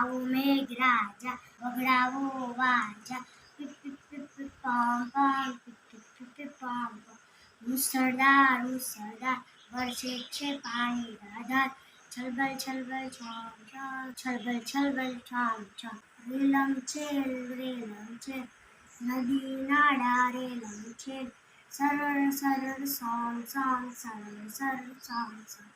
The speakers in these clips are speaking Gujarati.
આવો મેઘરાજા વગડાવો વાજા પીપ પીપ પીપ પીપ પમ પમ પીપ પીપ પીપ પીપ પમ પમ મુસળધાર વરસે છે પાણી ધાધાર છલબલ છલબલ છમ છમ છલબલ છલબલ છમ છમ રેલમ છે નદી નાળા રેલમ છે સરળ સરળ સોમ સોમ સરળ સરળ સોમ સોમ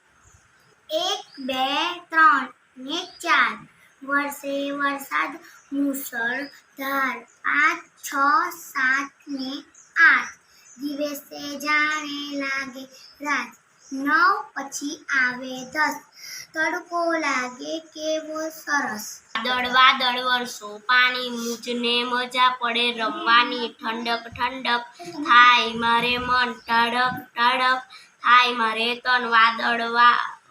1 2 3 ને 4 વરસે વરસાદ મુસળધાર 5 6 7 ને 8 દિવસે જાણે લાગે રાત 9 પછી આવે 10 તડકો લાગે કેવો સરસ વાદળ વરસો પાણી મૂજને મજા પડે રમવાની ઠંડક ઠંડક થાય મારે મન ટાઢક ટાઢક થાય મારે તન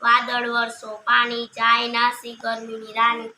વાદળ વરસો પાણી જાય નાસી ગરમીની રાની